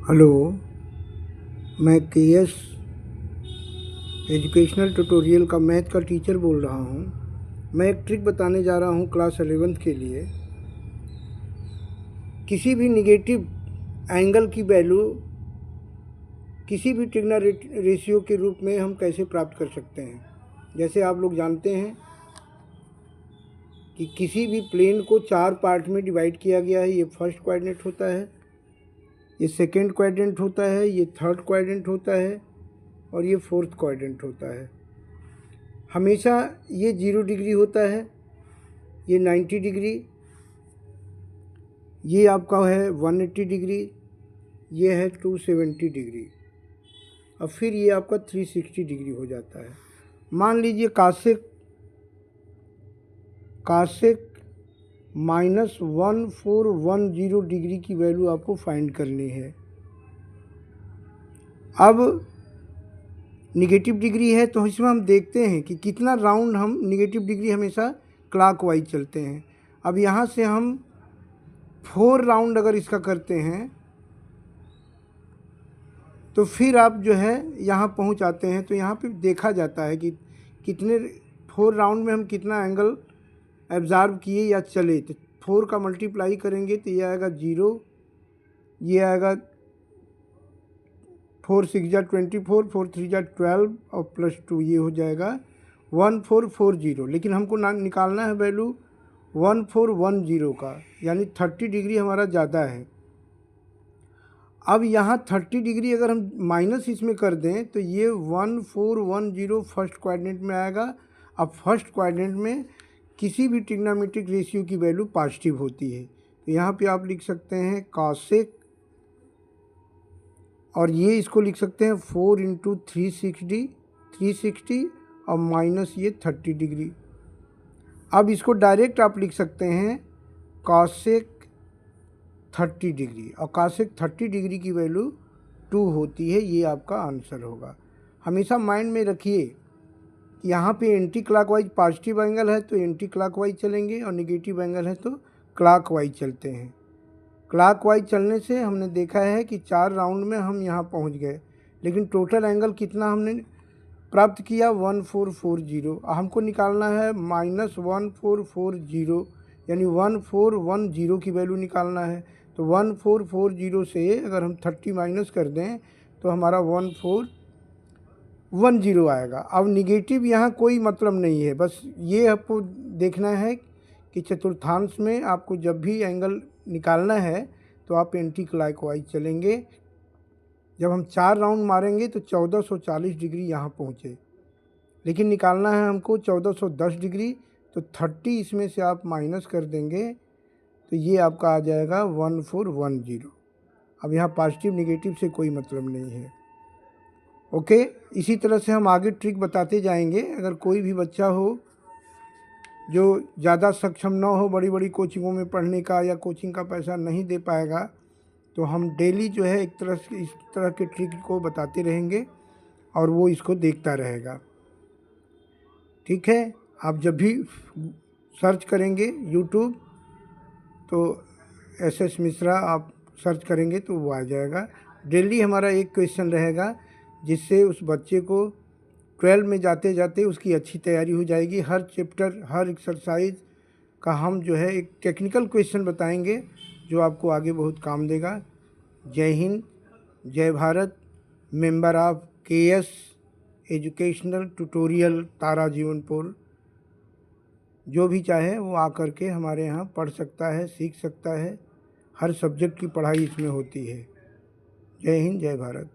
Hello, मैं KS educational tutorial का math का टीचर बोल रहा हूँ। मैं एक ट्रिक बताने जा रहा हूँ क्लास 11th के लिए। किसी भी निगेटिव एंगल की वैल्यू किसी भी टिग्ना रेशियो के रूप में हम कैसे प्राप्त कर सकते हैं। जैसे आप लोग जानते हैं कि किसी भी प्लेन को 4 पार्ट में डिवाइड किया गया है। ये फर्स्ट क्वाड्रेंट होता है, ये सेकेंड क्वाड्रेंट होता है, ये थर्ड क्वाड्रेंट होता है और ये फोर्थ क्वाड्रेंट होता है। हमेशा ये 0 डिग्री होता है, ये 90 डिग्री, ये आपका है 180 डिग्री, ये है 270 डिग्री और फिर ये आपका 360 डिग्री हो जाता है। मान लीजिए कासेक -1410 डिग्री की वैल्यू आपको फाइंड करनी है। अब निगेटिव डिग्री है तो इसमें हम देखते हैं कि कितना राउंड हम निगेटिव डिग्री हमेशा क्लॉकवाइज चलते हैं। अब यहाँ से हम 4 राउंड अगर इसका करते हैं तो फिर आप जो है यहाँ पहुँच आते हैं। तो यहाँ पे देखा जाता है कि कितने 4 राउंड में हम कितना एंगल एब्ज़ॉर्ब किए या चले। तो 4 का मल्टीप्लाई करेंगे तो ये आएगा 0, ये आएगा 4 6 जा 24, 4 3 जा 12 और +2 ये हो जाएगा 1440। लेकिन हमको निकालना है वैल्यू 1410 का, यानी 30 डिग्री हमारा ज़्यादा है। अब यहाँ 30 डिग्री अगर हम माइनस इसमें कर दें तो ये 1410 फर्स्ट क्वाड्रेंट में आएगा। अब फर्स्ट क्वाड्रेंट में किसी भी ट्रिग्नोमेट्रिक रेशियो की वैल्यू पॉजिटिव होती है। तो यहाँ पे आप लिख सकते हैं कॉसेक, और ये इसको लिख सकते हैं 4 × 360 और माइनस ये 30 डिग्री। अब इसको डायरेक्ट आप लिख सकते हैं कॉसेक 30 डिग्री, और कॉसेक 30 डिग्री की वैल्यू 2 होती है। ये आपका आंसर होगा। हमेशा माइंड में रखिए कि यहाँ पे एंटी क्लॉकवाइज पॉजिटिव एंगल है तो एंटी क्लॉकवाइज चलेंगे और निगेटिव एंगल है तो क्लॉकवाइज चलते हैं। क्लॉकवाइज चलने से हमने देखा है कि 4 राउंड में हम यहाँ पहुँच गए, लेकिन टोटल एंगल कितना हमने प्राप्त किया 1440। हमको निकालना है -1440, यानी 1410 की वैल्यू निकालना है। तो 1440 से अगर हम 30 माइनस कर दें तो हमारा 1410 आएगा। अब निगेटिव यहाँ कोई मतलब नहीं है, बस ये आपको देखना है कि चतुर्थांश में आपको जब भी एंगल निकालना है तो आप एंटी क्लॉकवाइज चलेंगे। जब हम 4 राउंड मारेंगे तो 1440 डिग्री यहाँ पहुँचे, लेकिन निकालना है हमको 1410 डिग्री। तो 30 इसमें से आप माइनस कर देंगे तो ये आपका आ जाएगा 1410। अब यहाँ पॉजिटिव निगेटिव से कोई मतलब नहीं है। ओके, इसी तरह से हम आगे ट्रिक बताते जाएंगे। अगर कोई भी बच्चा हो जो ज़्यादा सक्षम ना हो बड़ी बड़ी कोचिंगों में पढ़ने का, या कोचिंग का पैसा नहीं दे पाएगा, तो हम डेली जो है एक तरह से इस तरह के ट्रिक को बताते रहेंगे और वो इसको देखता रहेगा। ठीक है, आप जब भी सर्च करेंगे यूट्यूब तो SS मिश्रा आप सर्च करेंगे तो वो आ जाएगा। डेली हमारा एक क्वेश्चन रहेगा जिससे उस बच्चे को 12 में जाते जाते उसकी अच्छी तैयारी हो जाएगी। हर चैप्टर, हर एक्सरसाइज का हम जो है एक टेक्निकल क्वेश्चन बताएंगे जो आपको आगे बहुत काम देगा। जय हिंद, जय Bharat. Member of K S educational tutorial Tara Jeevanpur. जो भी चाहे वो आकर के हमारे यहाँ पढ़ सकता है, सीख सकता है। हर सब्जेक्ट की पढ़ाई इसमें होती है। जय हिंद, जय भारत।